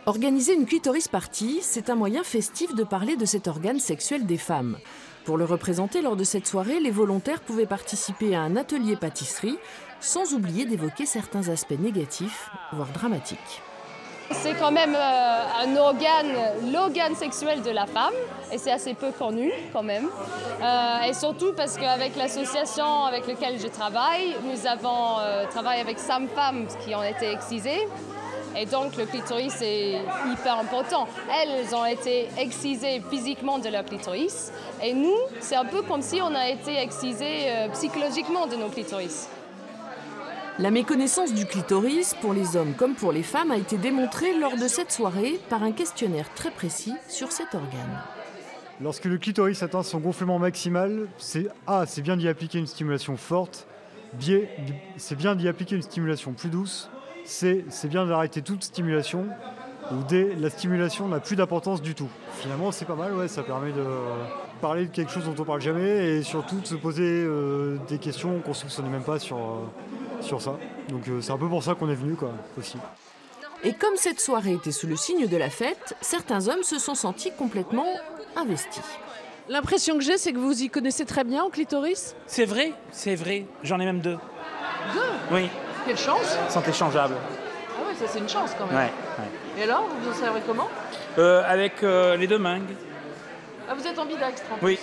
Organiser une clitoris party, c'est un moyen festif de parler de cet organe sexuel des femmes. Pour le représenter lors de cette soirée, les volontaires pouvaient participer à un atelier pâtisserie, sans oublier d'évoquer certains aspects négatifs, voire dramatiques. C'est quand même un organe, l'organe sexuel de la femme, et c'est assez peu connu quand même. Et surtout parce qu'avec l'association avec laquelle je travaille, nous avons travaillé avec 5 femmes qui ont été excisées. Et donc le clitoris est hyper important. Elles ont été excisées physiquement de leur clitoris. Et nous, c'est un peu comme si on a été excisés psychologiquement de nos clitoris. La méconnaissance du clitoris, pour les hommes comme pour les femmes, a été démontrée lors de cette soirée par un questionnaire très précis sur cet organe. Lorsque le clitoris atteint son gonflement maximal, c'est bien d'y appliquer une stimulation forte, c'est bien d'y appliquer une stimulation plus douce, c'est bien d'arrêter toute stimulation, ou D, la stimulation n'a plus d'importance du tout. Finalement, c'est pas mal, ouais, ça permet de parler de quelque chose dont on parle jamais et surtout de se poser des questions qu'on ne soupçonnait même pas sur ça. Donc c'est un peu pour ça qu'on est venu, quoi, aussi. Et comme cette soirée était sous le signe de la fête, certains hommes se sont sentis complètement investis. L'impression que j'ai, c'est que vous y connaissez très bien au clitoris. C'est vrai, j'en ai même 2. 2 ? Oui. Quelle chance! Sont échangeables. Ah ouais, ça c'est une chance quand même. Ouais. Et alors, vous vous servez comment? Avec les 2 mains. Ah, vous êtes ambidextre en plus. Oui.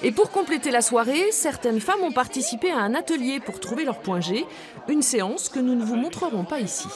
Et pour compléter la soirée, certaines femmes ont participé à un atelier pour trouver leur point G, une séance que nous ne vous montrerons pas ici.